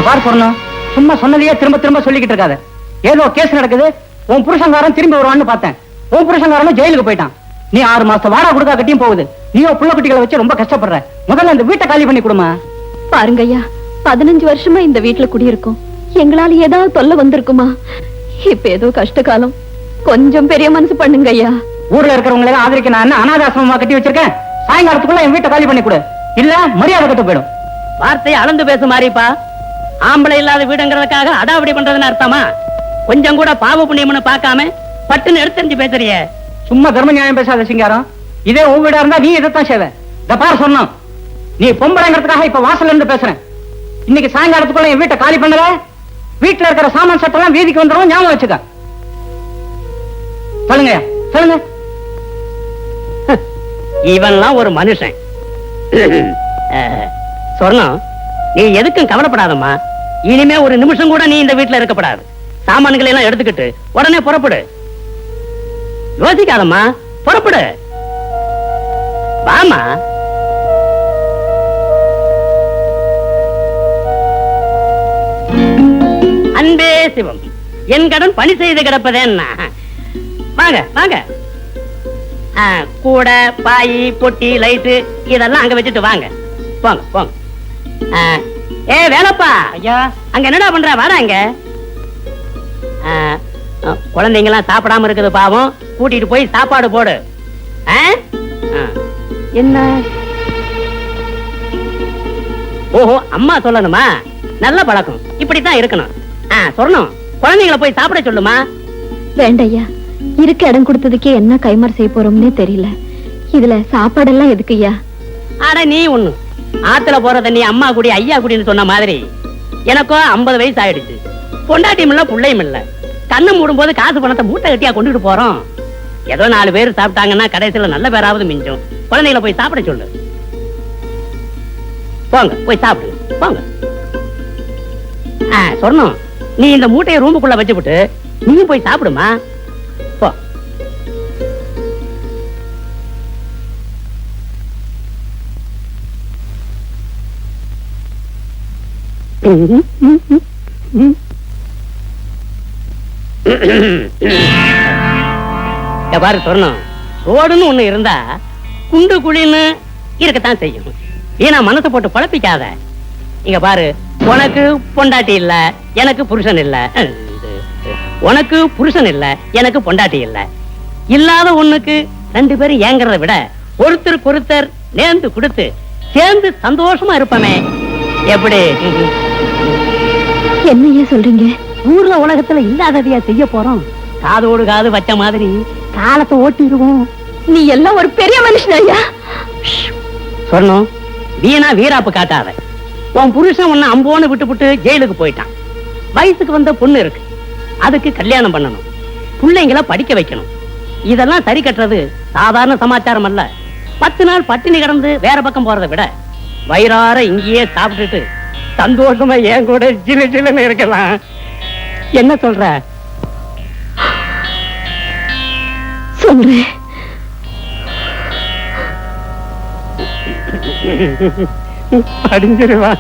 பார் சொல்லணும், சும்மா சொன்னதையே திரும்ப திரும்ப சொல்லிக்கிட்டு இருக்காத. ஏதோ கேஸ் நடக்குது, உன் புருஷங்காரன் திரும்பி வருவான்னு பார்த்தேன். உன் புருஷங்காரன் ஜெயிலுக்கு போயிட்டான். நீ 6 மாசம் வாடகை கொடுத்தா கட்டியும் போகுது. நீயோ புள்ள குட்டிகளை வச்சு ரொம்ப கஷ்டப்படுற. முதல்ல இந்த வீட்டை காலி பண்ணி கொடுமா. பாருங்க ஐயா, 15 வருஷமா இந்த வீட்டுல குடியிருக்கோம். எங்களால ஏதாவது தொல்லை வந்திருக்குமா? இப்ப ஏதோ கஷ்ட காலம், கொஞ்சம் பெரிய மனசு பண்ணுங்க ஐயா. ஊர்ல இருக்கிறவங்களை ஆதரிக்க நான் என்ன அனாதாசிரமமா கட்டி வச்சிருக்கேன்? சாயங்காலத்துக்குள்ள என் வீட்டை காலி பண்ணி கொடு, இல்ல மரியாதை கட்டு போயிடும். வார்த்தையை அளந்து பேச மாறிப்பா. ஆம்பளை இல்லாத வீடுங்கிறதுக்காக அடாவடி பண்றதுன்னு அர்த்தமா? கொஞ்சம் கூட பாவ புண்ணியம்னு பார்க்காம பட்டுன்னு எடுத்தறிஞ்சு பேசுறிய. சும்மா தர்ம நியாயம் பேசாத சிங்காரம். இதே உன் வீடா இருந்தா நீ இதைத்தான் செய்வ. இந்த பாரு சொன்னோம், நீ பொம்பளைங்கிறதுக்காக இப்ப வாசல்ல இருந்து பேசுறேன். இன்னைக்கு சாயங்காலத்துக்குள்ள என் வீட்டை காலி பண்ணல, வீட்டுல இருக்கிற சாமான் சட்டெல்லாம் வீதிக்கு வந்துடும். ஞாபகம் வச்சுக்க. சொல்லுங்க சொல்லுங்க. இவன்லாம் ஒரு மனுஷன். சொர்ணம், நீ எதுக்கும் கவலைப்படாதம்மா. இனிமே ஒரு நிமிஷம் கூட நீ இந்த வீட்டுல இருக்கப்படாது. சாமான்களை எல்லாம் எடுத்துக்கிட்டு உடனே புறப்படு. யோசிக்காதம்மா, புறப்படு. வாமா. அன்பே சிவம், என் கடன் பணி செய்து கிடப்பதேன்னா. வாங்க வாங்க. கூடை, பாய், பொட்டி, லைட்டு இதெல்லாம் அங்க வச்சுட்டு வாங்க. போங்க போங்க. ஏ வேலப்பா, ஐயா அங்க என்னடா பண்ற? வாடா அங்க. குழந்தைங்க எல்லாம் சாப்பிடாம இருக்குது பாவம், கூட்டிட்டு போய் சாப்பாடு போடு. என்ன? ஓஹோ, அம்மா சொல்லணுமா? நல்ல பழக்கம், இப்படித்தான் இருக்கணும். சொல்லணும், குழந்தைங்களை போய் சாப்பிட சொல்லுமா. வேண்டையா, இருக்க இடம் கொடுத்ததுக்கே என்ன கைமாறு செய்ய போறோம்னே தெரியல. இதுல சாப்பாடெல்லாம் எதுக்கு ஐயா? ஆட நீ ஒண்ணு, ஆத்துல போற தண்ணி அம்மா குடி ஐயா குடின்னு சொன்ன மாதிரி எனக்கோ 50 வயசு ஆயிடுச்சு. பொண்டாட்டியும் இல்ல புள்ளையும் இல்ல. கண்ணு மூடும் போது காசு பணத்தை மூட்டை கட்டியா கொண்டுட்டு போறோம். ஏதோ 4 பேர் சாப்பிட்டாங்கன்னா கடைசியில நல்ல பேராவது மிஞ்சும். குழந்தைகளை போய் சாப்பிட சொல்லு. போங்க போய் சாப்பிடுங்க போங்க. சொன்னோம், நீ இந்த மூட்டையை ரூமுக்குள்ள வச்சுவிட்டு நீ போய் சாப்பிடுமா. போ. பாரு சொன்னோம், ரோடுன்னு ஒண்ணு இருந்தா குண்டு குழின்னு இருக்கத்தான் செய்யும். ஏன்னா மனசை போட்டு குழப்பிக்காத. இங்க பாரு, உனக்கு பொண்டாட்டி இல்ல, எனக்கு புருஷன் இல்ல. உனக்கு புருஷன் இல்ல, எனக்கு பொண்டாட்டி இல்ல. இல்லாத ஒண்ணுக்கு 2 பேரும் ஏங்கறத விட ஒருத்தருக்கு ஒருத்தர் நேர்ந்து கொடுத்து சேர்ந்து சந்தோஷமா இருப்பமே. எப்படி? என்னையா சொல்றீங்க? ஊர்ல உலகத்துல இல்லாததையா செய்ய போறோம். காதோடு காது வச்ச மாதிரி காலத்தை ஓட்டிடுவோம். நீ எல்லாம் ஒரு பெரிய மனுஷன் ஐயா. சொன்னோம், வீணா வீராப்பு காட்டாத. உன் புருஷன் உன்னை அம்போன்னு விட்டு ஜெயிலுக்கு போயிட்டான். வயசுக்கு வந்த பொண்ணு இருக்கு, அதுக்கு கல்யாணம் பண்ணணும், பிள்ளைங்களை படிக்க வைக்கணும். இதெல்லாம் சரி கட்டுறது சாதாரண சமாச்சாரம் அல்ல. 10 நாள் பட்டினி கிடந்து வேற பக்கம் போறதை விட வயிறார இங்கேயே சாப்பிட்டுட்டு சந்தோஷமா ஏன் கூட சின்ன சின்ன இருக்கலாம். என்ன சொல்ற? சொல்றேன். படிஞ்சிருவா.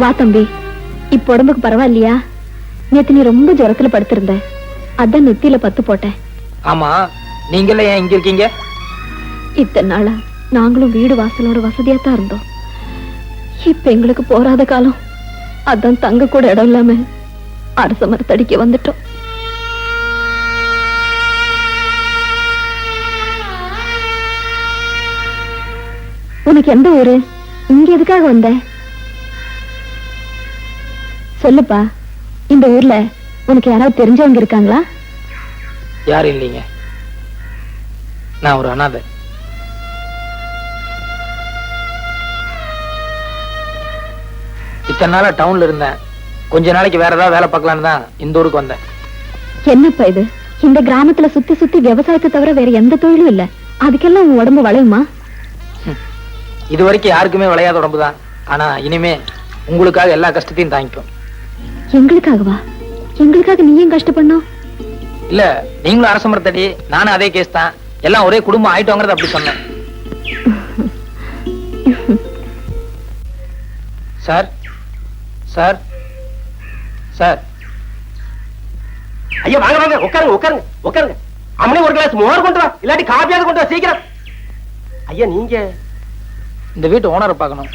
வா தம்பி. இப்ப உடம்புக்கு பரவாயில்லையா? நேத்து நீ ரொம்ப ஜுரத்துல படுத்திருந்த, அதான் நெத்தியில பத்து போட்டேன். ஆமா, நீங்களே ஏன் இங்க இருக்கீங்க? இத்தனை நாளா நாங்களும் வீடு வாசலோட வசதியா தான் இருந்தோம். இப்ப எங்களுக்கு போராத காலம், அதான் தங்க கூட இடம் இல்லாம அரச மரத்தடிக்க வந்துட்டோம். உனக்கு எந்த ஊரு? இங்க எதுக்காக வந்த? சொல்லுப்பா. இந்த ஊர்ல உனக்கு யாராவது தெரிஞ்சவங்க இருக்காங்களா? யாரும் இல்லைங்க, நான் ஒரு அனாதை. இத்தனை நாளா டவுன்ல இருந்தேன். கொஞ்ச நாளைக்கு வேற ஏதாவது வேலை பார்க்கலான்னு தான் இந்த ஊருக்கு வந்தேன். என்னப்பா இது? இந்த கிராமத்துல சுத்தி சுத்தி விவசாயத்தை தவிர வேற எந்த தொழிலும் இல்ல. அதுக்கெல்லாம் உன் உடம்பு வளையுமா? இது வரைக்கும் யாருக்குமே விளையாத உடம்பு தான். ஆனா இனிமே உங்களுக்காக எல்லா கஷ்டத்தையும் தாங்கிக்கும். எங்களுக்காகவா? எங்களுக்காக நீ ஏன் கஷ்டப்படணும்? இல்ல, நீங்களும் அரச மரத்தடி, நானும் அதே கேஸ் தான். எல்லாம் ஒரே குடும்பம் ஆயிட்டோங்கிறது அப்படி சொன்னேன். Sir sir sir. ஐயா வாங்க வாங்க, உட்காருங்க உட்காருங்க உட்காருங்க. அம்மனே ஒரு கிளாஸ் மோர் கொண்டு வா, இல்லாட்டி காப்பியாவது கொண்டு வா சீக்கிரம். ஐயா நீங்க இந்த வீட்டு ஓனரை பார்க்கணும்.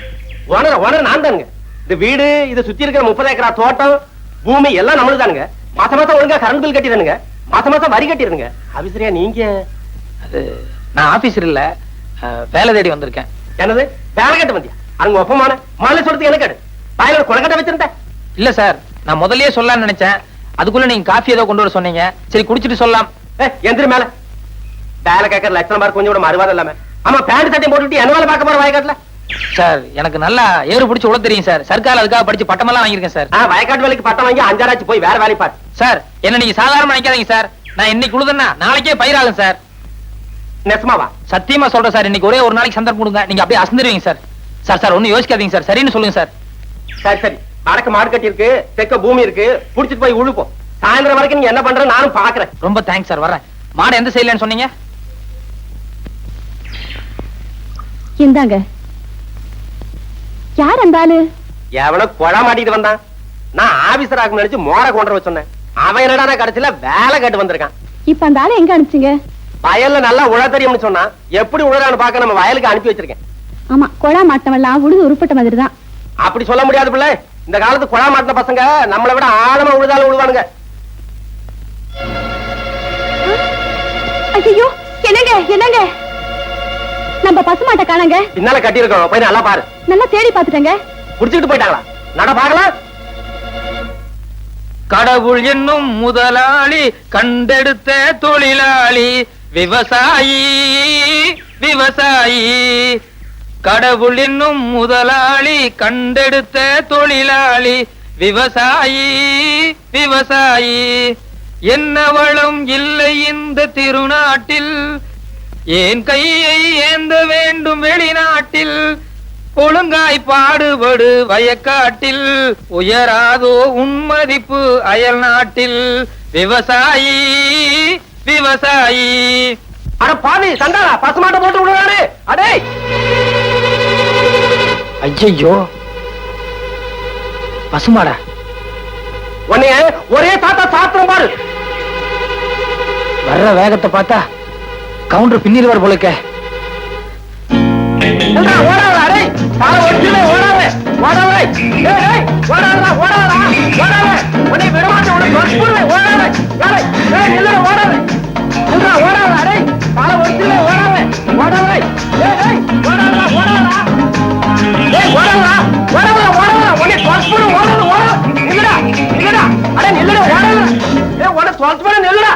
ஓனர் ஓனர் நான் தானுங்க. இந்த வீடு, இதை சுத்தி இருக்கிற 30 ஏக்கரா தோட்டம், பூமி எல்லாம் நம்மளுக்கு தானுங்க. மாசம் மாசம் ஒழுங்கா கரண்ட் பில் கட்டிடுங்க, மாசம் மாசம் வரி கட்டிடுங்க. ஆபீசரியா நீங்க? அது நான் ஆபீசர் இல்ல, வேலை தேடி வந்திருக்கேன். என்னது வேலை கட்ட வந்தியா? அங்க ஒப்பமான மாலை சொல்றது எனக்கு கேடு. வாயில கொலக்கட்டை வச்சிருந்தேன். இல்ல சார், நான் முதல்லயே சொல்லலாம்னு நினைச்சேன். அதுக்குள்ள நீங்க காஃபி ஏதோ கொண்டு வர சொன்னீங்க. சரி குடிச்சிட்டு சொல்லலாம். எந்திரி மேல. வேலை கேட்கற லட்சணம் பாரு, கொஞ்சம் கூட மறுவாதம் இல்லாம. ஆமா, பேண்ட் சட்டை போட்டுட்டு என்ன வேலை பார்க்க போற வயக்காட்டுல? சார் எனக்கு நல்லா ஏறு பிடிச்சு உள்ள தெரியும் சார். சர்க்கார் அதுக்காக படிச்சு பட்டமெல்லாம் வாங்கியிருக்கேன் சார். வயக்காட்டு வேலைக்கு பட்டம் வாங்கி 5 ஆச்சு போய் வேற வேலை பாரு. சார் என்ன நீங்க சாதாரணமா நினைக்காதீங்க சார். நான் இன்னைக்கு உழுதுன்னா நாளைக்கே பயிராகும் சார். நெசமாவா? சத்தியமா சொல்றேன் சார். இன்னைக்கு ஒரே ஒரு நாளைக்கு சந்தர்ப்பம் கொடுங்க, நீங்க அப்படியே அசந்துருவீங்க சார். சார் சார் ஒன்னும் யோசிக்காதீங்க சார், சரின்னு சொல்லுங்க சார். சரி சரி, வடக்கு மாடு கட்டி இருக்கு, தெற்க பூமி இருக்கு, புடிச்சிட்டு போய் உழுப்போம். சாயந்தரம் வரைக்கும் நீங்க என்ன பண்ற நானும் பாக்குறேன். ரொம்ப தேங்க்ஸ் சார், வர்றேன். மாடு எந்த சைடுலன்னு சொன்னீங்க? இந்தாங்க. யார் அந்த ஆளு? எவனோ கொழா மாட்டிட்டு வந்தான். நான் ஆபீசர் ஆகும் நினைச்சு மோர கொண்டு வர சொன்னேன். அவன் என்னடா கடைசியில வேலை கட்டு வந்திருக்கான். இப்ப அந்த ஆளை எங்க அனுப்பிச்சீங்க? வயல்ல நல்லா உழ தெரியும்னு சொன்னா, எப்படி உழறான்னு பார்க்க நம்ம வயலுக்கு அனுப்பி வச்சிருக்கேன். ஆமா, கொழா மாட்டவெல்லாம் உழுது உருப்பட்ட மாதிரி தான். அப்படி சொல்ல முடியாது பிள்ளை. இந்த காலத்து கொழா மாட்டின பசங்க நம்மளை விட ஆழமா உழுதாலும் உழுவானுங்க. ஐயோ, என்னங்க என்னங்க, நம்ம பசுமாட்டை காணங்க. பின்னால கட்டி இருக்கோம், போய் நல்லா பாரு. நல்லா தேடி பாத்துட்டேங்க. புடிச்சிட்டு போயிட்டாங்களா? நட பாக்கலாம். கடவுள் என்னும் முதலாளி, கண்டெடுத்த தொழிலாளி, விவசாயி விவசாயி. கடவுள் என்னும் முதலாளி, கண்டெடுத்த தொழிலாளி, விவசாயி விவசாயி. என்ன வளம் இல்லை இந்த திருநாட்டில், ஏன் கையை ஏந்த வேண்டும் வெளிநாட்டில். ஒழுங்காய் பாடுபடு வயக்காட்டில், உயராதோ உன்மதிப்பு அயல் நாட்டில். விவசாயி விவசாயி. அட பாவி சண்டாளா, பசுமாட்டை போட்டு விடுவாரு. அடே ஐயோ, பசுமாடா? உன்னைய ஒரே தாத்தா சாத்திரம் பாரு. வர்ற வேகத்தை பார்த்தா கவுண்டர் பின்னிருவார் போலுக்க. ஓடாத அடே, பால ஒட்டிலே ஓடாத ஓடாத. ஏய் ஏய், ஓடாதடா ஓடாதடா ஓடாத. உன்னை விடமாட்டேன், உன்னை கொல்லுவேன். ஓடாத ஏய் ஏய், நில்லுடா ஓடாத. நில்லுடா ஓடாத அடே, பால ஒட்டிலே ஓடாத ஓடாத. ஏய் ஏய், ஓடாதடா ஓடாதடா. ஏய் ஓடாதடா ஓடாதடா ஓடாத. உன்னை கொல்லுவேன். ஓடாத ஓடாத. நில்லுடா நில்லுடா அடே, நில்லுடா ஓடாத. ஏய் உன்னை கொல்லுவேன், நில்லுடா.